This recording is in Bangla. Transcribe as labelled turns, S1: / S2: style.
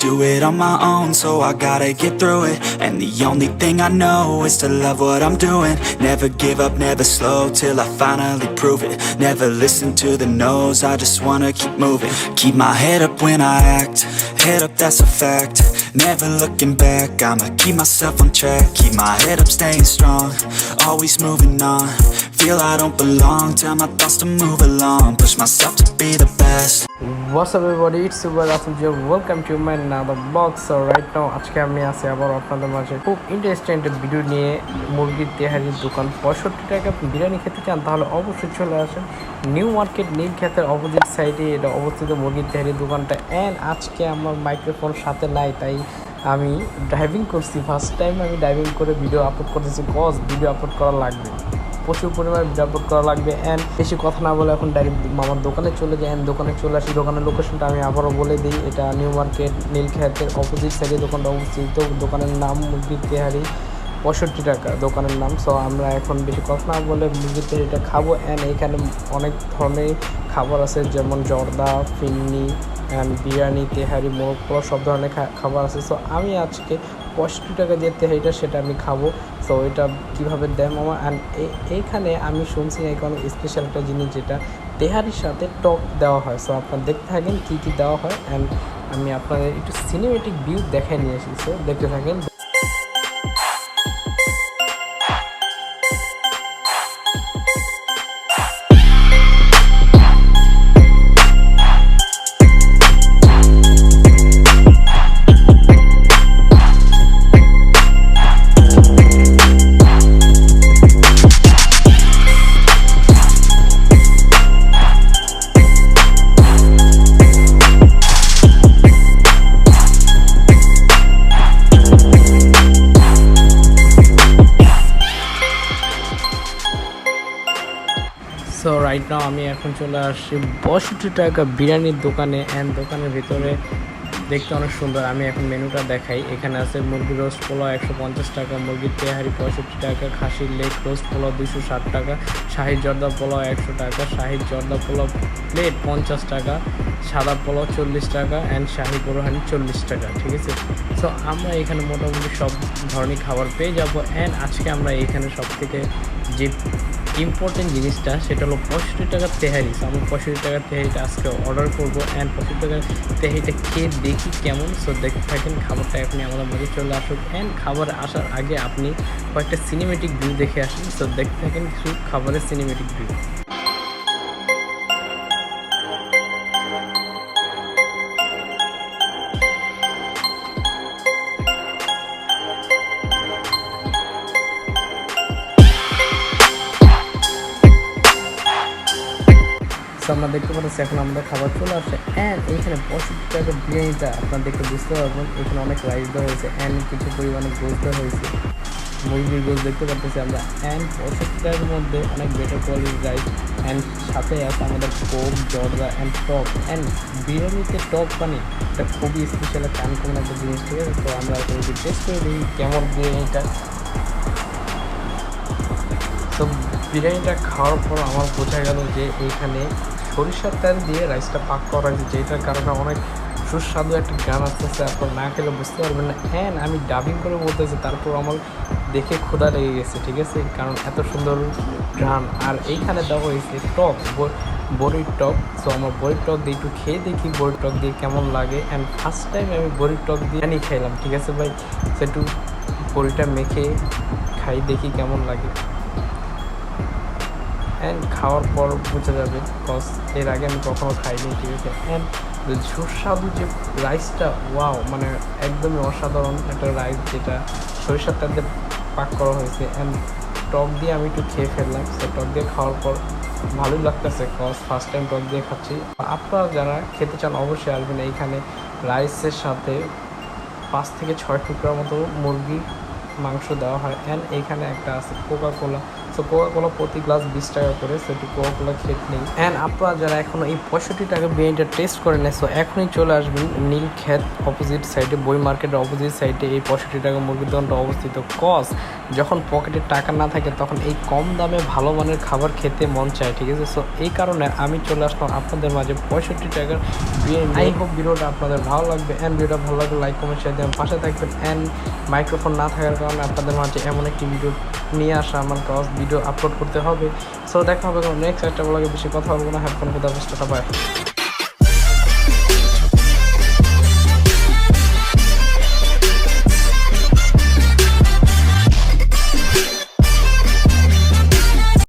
S1: do it on my own, so I gotta get through it. And the only thing I know is to love what I'm doing. Never give up, never slow, till I finally prove it. Never listen to the no's, I just wanna keep moving. Keep my head up when I act, head up, that's a fact. Never looking back, I'ma keep myself on track. Keep my head up, staying strong, always moving on. Feel I don't belong, tell my thoughts to move along. Push myself to be the best.
S2: What's up everybody, it's Ratul here. Welcome to my another vlog. So right now আজকে আমি আছি আবার আপনাদের মাঝে খুব ইন্টারেস্টিং একটা ভিডিও নিয়ে। মুরগির তেহারির দোকান 65 টাকা বিরিয়ানি খেতে চান তাহলে অবশ্যই চলে আসেন নিউ মার্কেট নীলক্ষেতের অপোজিট সাইডে এটা অবস্থিত মুরগির তেহারির দোকানটা। অ্যান্ড আজকে আমার মাইক্রোফোন সাথে নাই, তাই আমি ড্রাইভিং করছি। ফার্স্ট টাইম আমি ড্রাইভিং করে ভিডিও আপলোড করতেছি, কজ ভিডিও আপলোড করা লাগবে, প্রচুর পরিমাণে ভিডিও আপলোড করা লাগবে। অ্যান্ড বেশি কথা না বলে এখন ডাইরেক্ট আমার দোকানে চলে যাই। অ্যান্ড দোকানে চলে আসি, দোকানের লোকেশনটা আমি আবারও বলে দিই। এটা নিউ মার্কেট নীলক্ষেতের অপোজিট সাইডে দোকানটা অবস্থিত। দোকানের নাম মুরগির তেহারি 65 টাকা দোকানের নাম। সো আমরা এখন বেশি কথা না বলে মুরগির তেহারিটা খাবো। অ্যান্ড এখানে অনেক ধরনের খাবার আছে, যেমন জর্দা, ফিন্নি, অ্যান্ড বিরিয়ানি, তেহারি, মোরগ পোলাও, সব ধরনের খাবার আছে। সো আমি আজকে 65 টাকা যে তেহারিটা সেটা আমি খাবো। সো এটা কীভাবে দেয় মামা। অ্যান্ড এইখানে আমি শুনছি এখানে স্পেশাল একটা জিনিস, যেটা তেহারির সাথে টক দেওয়া হয়। সো আপনারা দেখতে থাকেন কী কী দেওয়া হয়। অ্যান্ড আমি আপনাদের একটু সিনেমেটিক ভিউ দেখায় নিয়ে আসি। সো দেখতে থাকেন। সো রাইট নাও আমি এখন চলে আসছি 62 টাকা বিরিয়ানির দোকানে। অ্যান্ড দোকানের ভিতরে দেখতে অনেক সুন্দর। আমি এখন মেনুটা দেখাই। এখানে আছে মুরগি রোস্ট পোলাও 150 টাকা, মুরগির তেহারি 65 টাকা, খাসির লেগ রোস্ট পোলাও 260 টাকা, শাহি জর্দা পোলাও 100 টাকা, শাহি জর্দা পোলাও প্লেট 50 টাকা, সাদা পোলাও 40 টাকা, অ্যান্ড শাহি বোরহানি 40 টাকা। ঠিক আছে। সো আমরা এখানে মোটামুটি সব ধরনের খাবার পেয়ে যাব। অ্যান্ড আজকে আমরা এখানে সব থেকে যে ইম্পর্টেন্ট জিনিসটা সেটা হলো 65 টাকার তেহারি। সো আমি 65 টাকার তেহারিটা আজকে অর্ডার করবো। অ্যান্ড 65 টাকার তেহারিটা খেয়ে দেখি কেমন। সো দেখতে থাকেন। খাবারটা আপনি আমাদের মাঝে চলে আসুক। অ্যান্ড খাবার আসার আগে আপনি কয়েকটা সিনেমেটিক ভিউ দেখে আসুন। সো দেখতে থাকেন কিছু খাবারের সিনেমেটিক ভিউ। আমরা দেখতে পাচ্ছি এখন আমাদের খাবার চলে আসে। অ্যান্ড এইখানে 65 টাকার বিরিয়ানিটা আপনার দেখে বুঝতে পারবেন এখানে অনেক রাইস দেওয়া হয়েছে, অ্যান্ড কিছু পরিমাণে গোস দেওয়া হয়েছে, মুরগির গোস দেখতে পাচ্ছি আমরা। অ্যান্ড 65 টাকার মধ্যে অনেক বেটার কোয়ালিটির রাইস। অ্যান্ড সাথে আছে আমাদের কোক, জর্দা, অ্যান্ড টক। অ্যান্ড বিরিয়ানিতে টক মানে এটা খুবই স্পেশাল একটা আনকমন একটা জিনিস। ঠিক আছে। তো আমরা এখন টেস্ট করে দেখি কেমন বিরিয়ানিটা। তো বিরিয়ানিটা খাওয়ার পর আমার বোঝা গেল যে এইখানে সরিষার তেল দিয়ে রাইসটা পাক করা হয়েছে, যেটার কারণে অনেক সুস্বাদু একটা গান আসতেছে। আপনার না খেলে বুঝতে পারবেন না। হ্যাঁ আমি ডাবিং করে বলতেছি, তারপর আমার দেখে ক্ষুধা লেগে গেছে। ঠিক আছে, কারণ এত সুন্দর গান। আর এইখানে দেওয়া হয়েছে টক, বড়ির টক। সো আমার বড়ির টক দিয়ে একটু খেয়ে দেখি বড়ির টক দিয়ে কেমন লাগে। অ্যান্ড ফার্স্ট টাইম আমি বড়ির টক দিয়ে খাইলাম। ঠিক আছে ভাই, সে একটু বড়িটা মেখে খাই দেখি কেমন লাগে। অ্যান্ড খাওয়ার পর বোঝা যাবে, কজ এর আগে আমি কখনো খাইনি। ঠিক আছে। অ্যান্ড সুস্বাদু যে রাইসটা, ওয়াও, মানে একদমই অসাধারণ একটা রাইস, যেটা সরিষার তেল দিয়ে পাক করা হয়েছে। অ্যান্ড টক দিয়ে আমি একটু খেয়ে ফেললাম। সো টক দিয়ে খাওয়ার পর ভালোই লাগতেছে, কজ ফার্স্ট টাইম টক দিয়ে খাচ্ছি। আপনারা যারা খেতে চান অবশ্যই আসবেন। এইখানে রাইসের সাথে 5 থেকে 6 টুকরার মতো মুরগির মাংস দেওয়া হয়। অ্যান্ড এইখানে একটা আছে কোকা কোলা সো কোকাকোলা প্রতি গ্লাস 20 টাকা করে, সো একটু কোকাকোলা খেতে নেই। অ্যান্ড আপনারা যারা এখনও এই 65 টাকা বিরিয়ানিটা টেস্ট করে নেয়, সো এখনই চলে আসবেন নীলক্ষেত অপোজিট সাইডে, বই মার্কেটের অপোজিট সাইডে এই 65 টাকা মুরগির দোকানটা অবস্থিত। যখন পকেটে টাকা না থাকে তখন এই কম দামে ভালো মানের খাবার খেতে মন চায়, ঠিক আছে। সো এই কারণে আমি চলে আসলাম আপনাদের মাঝে 65 টাকার বিরিয়ানি। আই হোপ ভিডিওটা আপনাদের ভালো লাগবে, অ্যান্ড ভিডিওটা ভালো লাগবে লাইক কমেন্ট শেয়ার দিয়ে পাশে থাকবেন। অ্যান্ড মাইক্রোফোন না থাকার কারণে আপনাদের মাঝে এমন একটি ভিডিও নিয়ে আসা আমার কাজ, ভিডিও আপলোড করতে হবে। সো দেখা হবে নেক্সট একটা ব্লগে, বেশি কথা বলবো না। হ্যাভ ফান, খুদা হাফেজ, সবাই।